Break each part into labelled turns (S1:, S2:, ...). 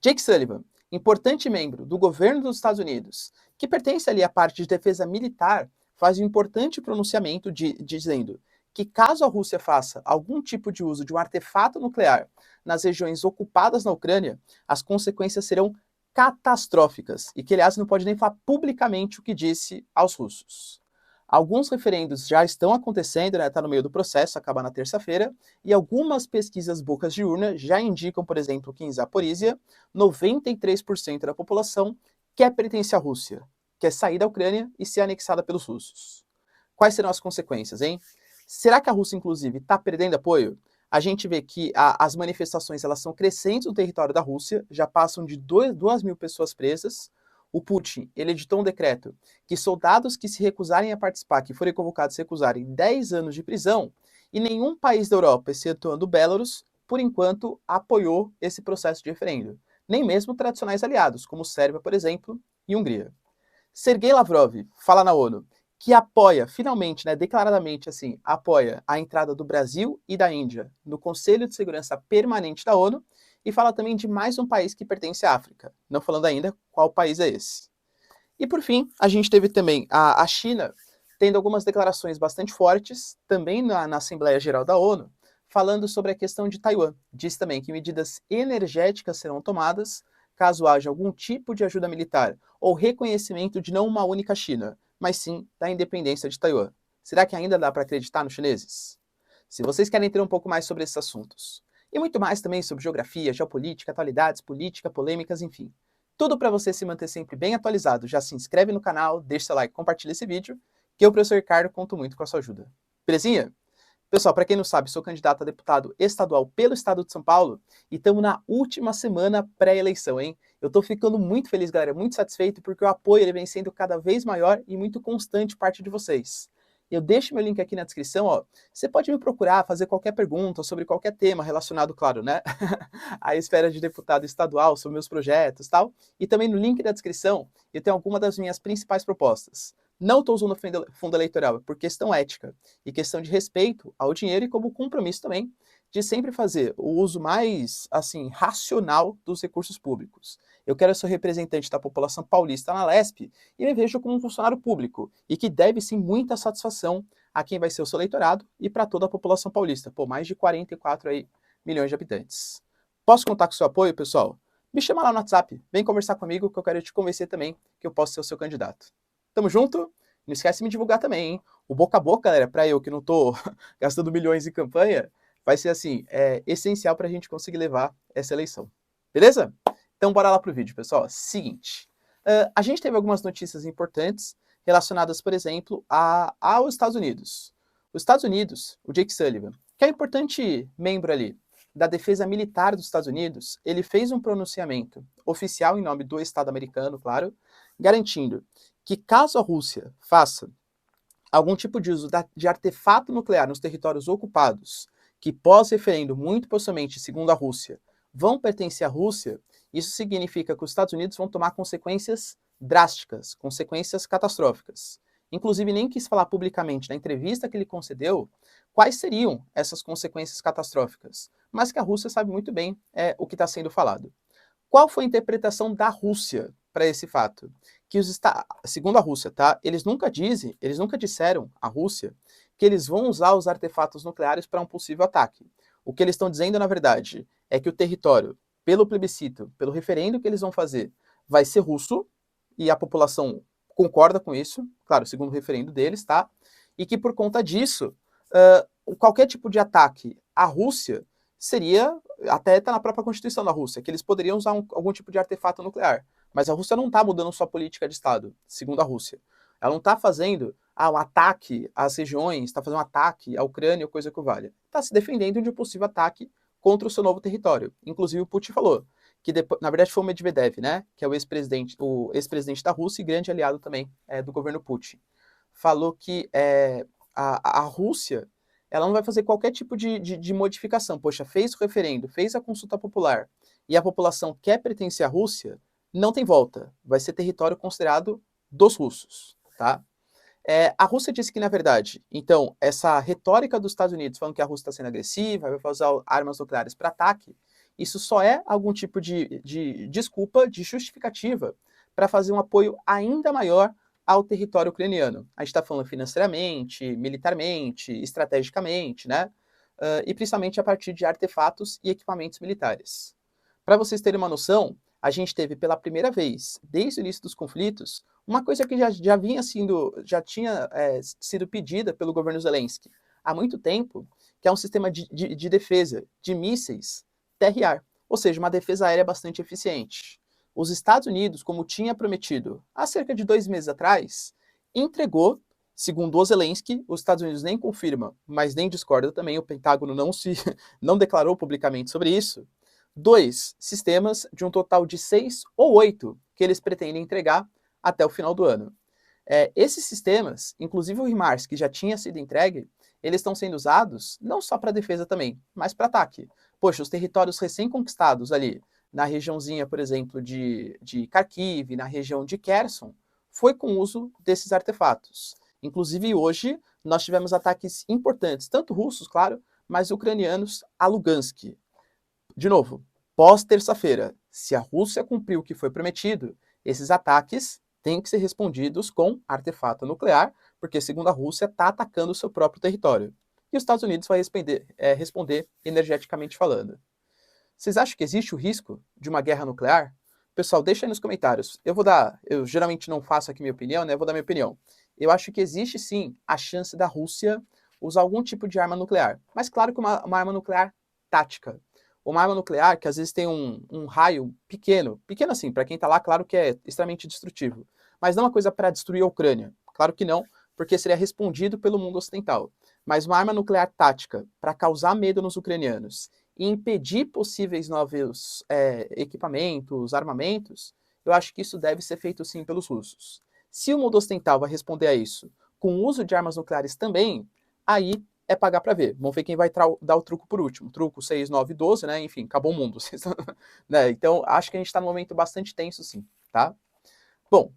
S1: Jake Sullivan, importante membro do governo dos Estados Unidos, que pertence ali à parte de defesa militar, faz um importante pronunciamento dizendo que caso a Rússia faça algum tipo de uso de um artefato nuclear nas regiões ocupadas na Ucrânia, as consequências serão catastróficas e que, aliás, não pode nem falar publicamente o que disse aos russos. Alguns referendos já estão acontecendo, né? Está no meio do processo, acaba na terça-feira, e algumas pesquisas bocas de urna já indicam, por exemplo, que em Zaporizhia, 93% da população quer pertencer à Rússia, quer sair da Ucrânia e ser anexada pelos russos. Quais serão as consequências, hein? Será que a Rússia, inclusive, está perdendo apoio? A gente vê que as manifestações elas são crescentes no território da Rússia, já passam de 2 mil pessoas presas. O Putin, ele editou um decreto que soldados que se recusarem a participar, que forem convocados a se recusarem, 10 anos de prisão, e nenhum país da Europa, excetuando o Belarus, por enquanto, apoiou esse processo de referendo. Nem mesmo tradicionais aliados, como Sérvia, por exemplo, e Hungria. Sergei Lavrov fala na ONU que apoia, finalmente, né, declaradamente assim, apoia a entrada do Brasil e da Índia no Conselho de Segurança Permanente da ONU e fala também de mais um país que pertence à África, não falando ainda qual país é esse. E por fim, a gente teve também a China tendo algumas declarações bastante fortes, também na Assembleia Geral da ONU, falando sobre a questão de Taiwan. Diz também que medidas energéticas serão tomadas caso haja algum tipo de ajuda militar ou reconhecimento de não uma única China, mas sim da independência de Taiwan. Será que ainda dá para acreditar nos chineses? Se vocês querem entender um pouco mais sobre esses assuntos, e muito mais também sobre geografia, geopolítica, atualidades, política, polêmicas, enfim, tudo para você se manter sempre bem atualizado, já se inscreve no canal, deixa seu like, compartilha esse vídeo, que eu, professor Ricardo, conto muito com a sua ajuda. Belezinha? Pessoal, para quem não sabe, sou candidato a deputado estadual pelo estado de São Paulo e estamos na última semana pré-eleição, hein? Eu estou ficando muito feliz, galera, muito satisfeito porque o apoio ele vem sendo cada vez maior e muito constante parte de vocês. Eu deixo meu link aqui na descrição, ó. Você pode me procurar, fazer qualquer pergunta sobre qualquer tema relacionado, claro, né? à esfera de deputado estadual, sobre meus projetos e tal. E também no link da descrição eu tenho algumas das minhas principais propostas. Não estou usando fundo eleitoral, é por questão ética e questão de respeito ao dinheiro e como compromisso também de sempre fazer o uso mais, assim, racional dos recursos públicos. Eu quero ser representante da população paulista na Lesp e me vejo como um funcionário público e que deve sim muita satisfação a quem vai ser o seu eleitorado e para toda a população paulista, por mais de 44 aí, milhões de habitantes. Posso contar com seu apoio, pessoal? Me chama lá no WhatsApp, vem conversar comigo que eu quero te convencer também que eu posso ser o seu candidato. Tamo junto? Não esquece de me divulgar também, hein? O boca a boca, galera, para eu que não tô gastando milhões em campanha, vai ser assim, essencial para a gente conseguir levar essa eleição. Beleza? Então bora lá pro vídeo, pessoal. Seguinte, a gente teve algumas notícias importantes relacionadas, por exemplo, aos Estados Unidos. Os Estados Unidos, o Jake Sullivan, que é um importante membro ali da defesa militar dos Estados Unidos, ele fez um pronunciamento oficial em nome do Estado americano, claro, garantindo que caso a Rússia faça algum tipo de uso de artefato nuclear nos territórios ocupados, que pós-referendo, muito possivelmente, segundo a Rússia, vão pertencer à Rússia, isso significa que os Estados Unidos vão tomar consequências drásticas, consequências catastróficas. Inclusive, nem quis falar publicamente na entrevista que ele concedeu quais seriam essas consequências catastróficas, mas que a Rússia sabe muito bem o que está sendo falado. Qual foi a interpretação da Rússia para esse fato? Que segundo a Rússia, tá? Eles nunca disseram à Rússia que eles vão usar os artefatos nucleares para um possível ataque. O que eles estão dizendo, na verdade, é que o território, pelo plebiscito, pelo referendo que eles vão fazer, vai ser russo, e a população concorda com isso, claro, segundo o referendo deles, tá? E que por conta disso, qualquer tipo de ataque à Rússia seria, até está na própria Constituição da Rússia, que eles poderiam usar algum tipo de artefato nuclear. Mas a Rússia não está mudando sua política de Estado, segundo a Rússia. Ela não está fazendo um ataque às regiões, está fazendo um ataque à Ucrânia ou coisa que o valha. Está se defendendo de um possível ataque contra o seu novo território. Inclusive o Putin falou que, depois, na verdade, foi o Medvedev, né, que é o ex-presidente da Rússia e grande aliado também do governo Putin. Falou que a Rússia ela não vai fazer qualquer tipo de modificação. Poxa, fez o referendo, fez a consulta popular e a população quer pertencer à Rússia, não tem volta. Vai ser território considerado dos russos, tá? A Rússia disse que, na verdade, então, essa retórica dos Estados Unidos falando que a Rússia está sendo agressiva, vai usar armas nucleares para ataque, Isso só é algum tipo de desculpa, de justificativa, para fazer um apoio ainda maior ao território ucraniano. A gente está falando financeiramente, militarmente, estrategicamente, né? E principalmente a partir de artefatos e equipamentos militares. Para vocês terem uma noção, a gente teve pela primeira vez, desde o início dos conflitos, uma coisa que já tinha sido pedida pelo governo Zelensky há muito tempo, que é um sistema de defesa de mísseis terra e ar, ou seja, uma defesa aérea bastante eficiente. Os Estados Unidos, como tinha prometido há cerca de 2 meses atrás, entregou, segundo o Zelensky, os Estados Unidos nem confirma, mas nem discorda também, o Pentágono não declarou publicamente sobre isso, 2 sistemas de um total de 6 ou 8 que eles pretendem entregar até o final do ano. Esses sistemas, inclusive o HIMARS, que já tinha sido entregue, eles estão sendo usados não só para defesa também, mas para ataque. Poxa, os territórios recém-conquistados ali, na regiãozinha, por exemplo, de Kharkiv, na região de Kherson, foi com o uso desses artefatos. Inclusive hoje, nós tivemos ataques importantes, tanto russos, claro, mas ucranianos a Lugansk. De novo, pós-terça-feira, se a Rússia cumpriu o que foi prometido, esses ataques têm que ser respondidos com artefato nuclear, porque, segundo a Rússia, está atacando o seu próprio território. E os Estados Unidos vai responder energeticamente falando. Vocês acham que existe o risco de uma guerra nuclear? Pessoal, deixa aí nos comentários. Eu geralmente não faço aqui minha opinião, né? Eu vou dar minha opinião. Eu acho que existe sim a chance da Rússia usar algum tipo de arma nuclear. Mas claro que uma arma nuclear tática. Uma arma nuclear que às vezes tem um raio pequeno assim, para quem está lá, claro que é extremamente destrutivo, mas não uma coisa para destruir a Ucrânia, claro que não, porque seria respondido pelo mundo ocidental, mas uma arma nuclear tática para causar medo nos ucranianos e impedir possíveis novos equipamentos, armamentos, eu acho que isso deve ser feito sim pelos russos. Se o mundo ocidental vai responder a isso com o uso de armas nucleares também, aí é pagar para ver. Vamos ver quem vai dar o truco por último. Truco 6, 9, 12, né? Enfim, acabou o mundo. Né? Então, acho que a gente está num momento bastante tenso, sim, tá? Bom,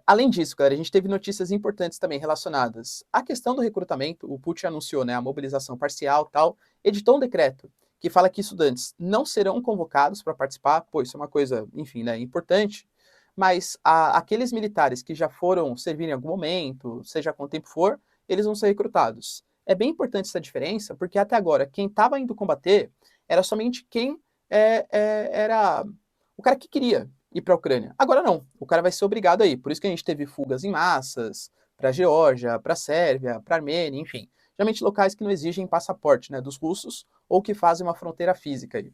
S1: além disso, galera, a gente teve notícias importantes também relacionadas à questão do recrutamento. O Putin anunciou, né, a mobilização parcial e tal, editou um decreto que fala que estudantes não serão convocados para participar, pois isso é uma coisa, enfim, né, importante, mas aqueles militares que já foram servir em algum momento, seja quanto tempo for, eles vão ser recrutados. É bem importante essa diferença, porque até agora, quem estava indo combater era somente quem era o cara que queria ir para a Ucrânia. Agora não, o cara vai ser obrigado a ir. Por isso que a gente teve fugas em massas para a Geórgia, para a Sérvia, para a Armênia, enfim. Geralmente locais que não exigem passaporte, né, dos russos ou que fazem uma fronteira física aí.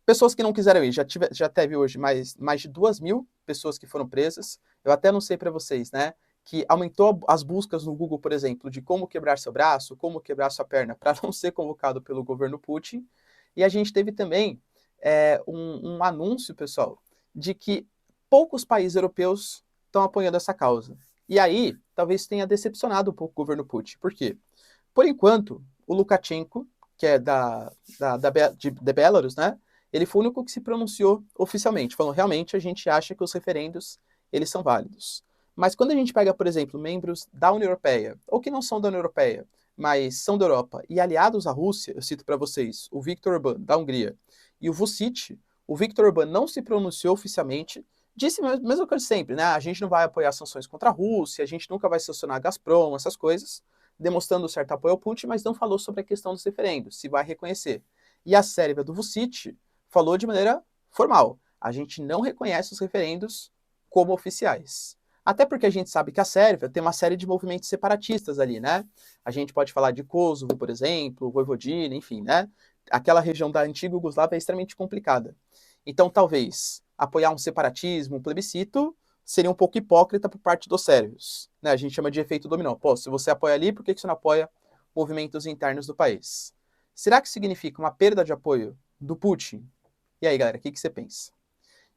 S1: Pessoas que não quiseram ir, já teve hoje mais de 2.000 pessoas que foram presas. Eu até não sei para vocês, né, que aumentou as buscas no Google, por exemplo, de como quebrar seu braço, como quebrar sua perna, para não ser convocado pelo governo Putin. E a gente teve também um anúncio, pessoal, de que poucos países europeus estão apoiando essa causa. E aí, talvez tenha decepcionado um pouco o governo Putin. Por quê? Por enquanto, o Lukashenko, que é de Belarus, né? Ele foi o único que se pronunciou oficialmente, falando realmente a gente acha que os referendos eles são válidos. Mas quando a gente pega, por exemplo, membros da União Europeia, ou que não são da União Europeia, mas são da Europa, e aliados à Rússia, eu cito para vocês o Viktor Orbán, da Hungria, e o Vučić, o Viktor Orbán não se pronunciou oficialmente, disse a mesma coisa de sempre, né? A gente não vai apoiar sanções contra a Rússia, a gente nunca vai sancionar a Gazprom, essas coisas, demonstrando certo apoio ao Putin, mas não falou sobre a questão dos referendos, se vai reconhecer. E a Sérvia do Vučić falou de maneira formal, a gente não reconhece os referendos como oficiais. Até porque a gente sabe que a Sérvia tem uma série de movimentos separatistas ali, né? A gente pode falar de Kosovo, por exemplo, Vojvodina, enfim, né? Aquela região da antiga Iugoslávia é extremamente complicada. Então, talvez, apoiar um separatismo, um plebiscito, seria um pouco hipócrita por parte dos sérvios. Né? A gente chama de efeito dominó. Pô, se você apoia ali, por que você não apoia movimentos internos do país? Será que significa uma perda de apoio do Putin? E aí, galera, o que você pensa?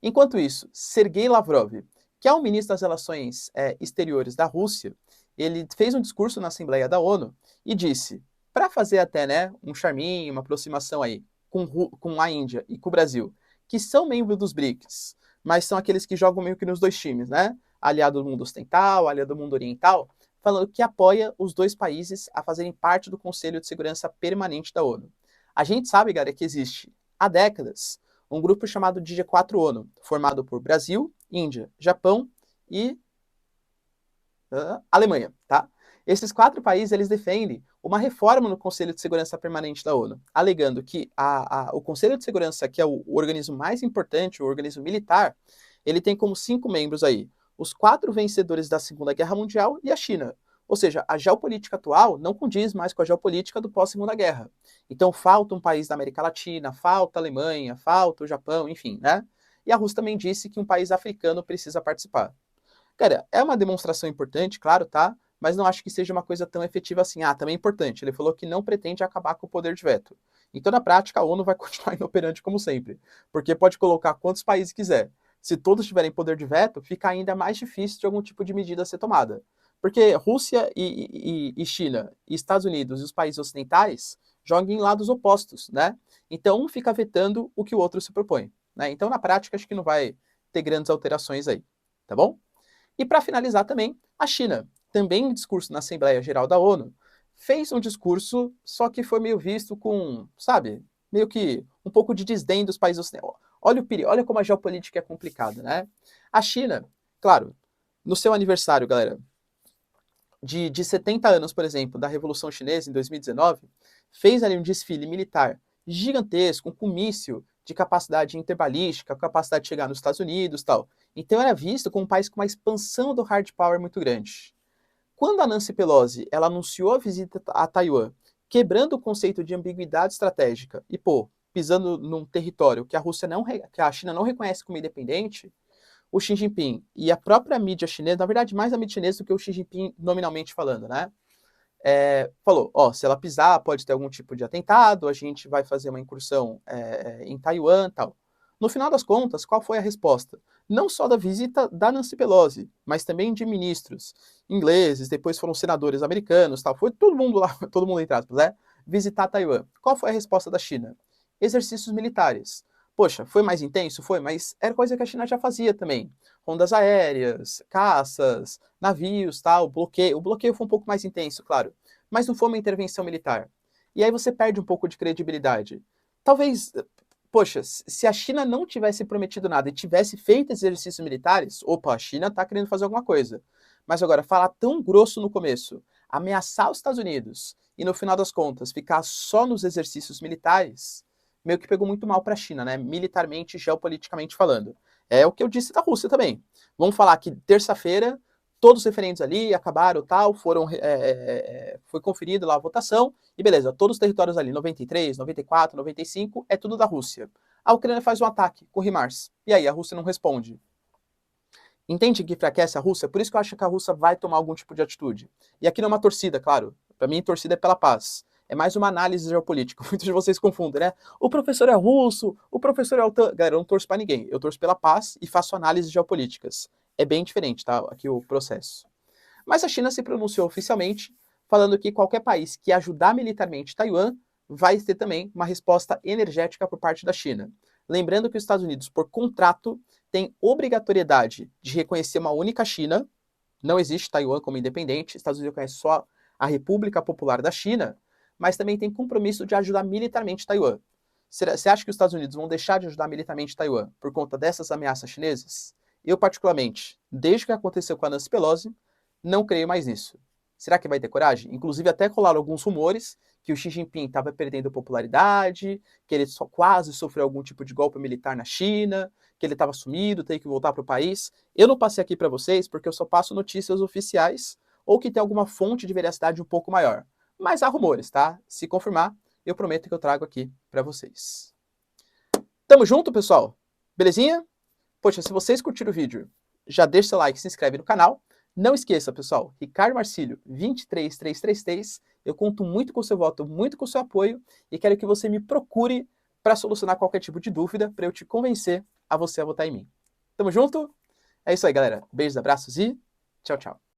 S1: Enquanto isso, Sergei Lavrov, que é o ministro das Relações Exteriores da Rússia, ele fez um discurso na Assembleia da ONU e disse, para fazer até, né, um charminho, uma aproximação aí com a Índia e com o Brasil, que são membros dos BRICS, mas são aqueles que jogam meio que nos dois times, né? Aliado do mundo ocidental, aliado do mundo oriental, falando que apoia os dois países a fazerem parte do Conselho de Segurança Permanente da ONU. A gente sabe, galera, que existe há décadas um grupo chamado de G4 ONU, formado por Brasil, Índia, Japão e Alemanha, tá? Esses 4 países, eles defendem uma reforma no Conselho de Segurança Permanente da ONU, alegando que o Conselho de Segurança, que é o organismo mais importante, o organismo militar, ele tem como 5 membros aí os 4 vencedores da Segunda Guerra Mundial e a China. Ou seja, a geopolítica atual não condiz mais com a geopolítica do pós-Segunda Guerra. Então falta um país da América Latina, falta a Alemanha, falta o Japão, enfim, né? E a Rússia também disse que um país africano precisa participar. Cara, é uma demonstração importante, claro, tá? Mas não acho que seja uma coisa tão efetiva assim. Ah, também é importante. Ele falou que não pretende acabar com o poder de veto. Então, na prática, a ONU vai continuar inoperante como sempre. Porque pode colocar quantos países quiser. Se todos tiverem poder de veto, fica ainda mais difícil de algum tipo de medida ser tomada. Porque Rússia e China, e Estados Unidos e os países ocidentais jogam em lados opostos, né? Então, um fica vetando o que o outro se propõe. Né? Então, na prática, acho que não vai ter grandes alterações aí. Tá bom? E para finalizar também, a China, também em discurso na Assembleia Geral da ONU, fez um discurso, só que foi meio visto com, sabe, meio que um pouco de desdém dos países ocidentais. Olha o perigo, olha como a geopolítica é complicada, né? A China, claro, no seu aniversário, galera, de 70 anos, por exemplo, da Revolução Chinesa, em 2019, fez ali um desfile militar gigantesco, com míssil de capacidade interbalística, capacidade de chegar nos Estados Unidos e tal. Então era visto como um país com uma expansão do hard power muito grande. Quando a Nancy Pelosi ela anunciou a visita a Taiwan, quebrando o conceito de ambiguidade estratégica e, pisando num território que que a China não reconhece como independente, o Xi Jinping e a própria mídia chinesa, na verdade, mais a mídia chinesa do que o Xi Jinping nominalmente falando, né? Falou, se ela pisar, pode ter algum tipo de atentado, a gente vai fazer uma incursão em Taiwan e tal. No final das contas, qual foi a resposta? Não só da visita da Nancy Pelosi, mas também de ministros ingleses, depois foram senadores americanos, tal. Foi todo mundo lá, todo mundo entre aspas, visitar Taiwan. Qual foi a resposta da China? Exercícios militares. Poxa, foi mais intenso? Foi, mas era coisa que a China já fazia também. Rondas aéreas, caças, navios, tal, bloqueio. O bloqueio foi um pouco mais intenso, claro, mas não foi uma intervenção militar. E aí você perde um pouco de credibilidade. Talvez, poxa, se a China não tivesse prometido nada e tivesse feito exercícios militares, opa, a China está querendo fazer alguma coisa. Mas agora, falar tão grosso no começo, ameaçar os Estados Unidos e no final das contas ficar só nos exercícios militares, meio que pegou muito mal para a China, né? Militarmente e geopoliticamente falando. É o que eu disse da Rússia também. Vamos falar que terça-feira todos os referendos ali acabaram, tal, foi conferido lá a votação, e beleza, todos os territórios ali, 93, 94, 95, é tudo da Rússia. A Ucrânia faz um ataque com o HIMARS, e aí a Rússia não responde. Entende que enfraquece a Rússia? Por isso que eu acho que a Rússia vai tomar algum tipo de atitude. E aqui não é uma torcida, claro. Para mim, torcida é pela paz. É mais uma análise geopolítica. Muitos de vocês confundem, né? O professor é russo, o professor é OTAN. Galera, eu não torço para ninguém. Eu torço pela paz e faço análises geopolíticas. É bem diferente, tá? Aqui o processo. Mas a China se pronunciou oficialmente, falando que qualquer país que ajudar militarmente Taiwan vai ter também uma resposta energética por parte da China. Lembrando que os Estados Unidos, por contrato, tem obrigatoriedade de reconhecer uma única China. Não existe Taiwan como independente. Os Estados Unidos reconhece só a República Popular da China, mas também tem compromisso de ajudar militarmente Taiwan. Você acha que os Estados Unidos vão deixar de ajudar militarmente Taiwan por conta dessas ameaças chinesas? Eu, particularmente, desde que aconteceu com a Nancy Pelosi, não creio mais nisso. Será que vai ter coragem? Inclusive, até rolaram alguns rumores que o Xi Jinping estava perdendo popularidade, que ele quase sofreu algum tipo de golpe militar na China, que ele estava sumido, tem que voltar para o país. Eu não passei aqui para vocês porque eu só passo notícias oficiais ou que tem alguma fonte de veracidade um pouco maior. Mas há rumores, tá? Se confirmar, eu prometo que eu trago aqui para vocês. Tamo junto, pessoal? Belezinha? Poxa, se vocês curtiram o vídeo, já deixa seu like e se inscreve no canal. Não esqueça, pessoal, Ricardo Marcílio, 23333. Eu conto muito com o seu voto, muito com o seu apoio e quero que você me procure para solucionar qualquer tipo de dúvida, para eu te convencer a você a votar em mim. Tamo junto? É isso aí, galera. Beijos, abraços e tchau, tchau.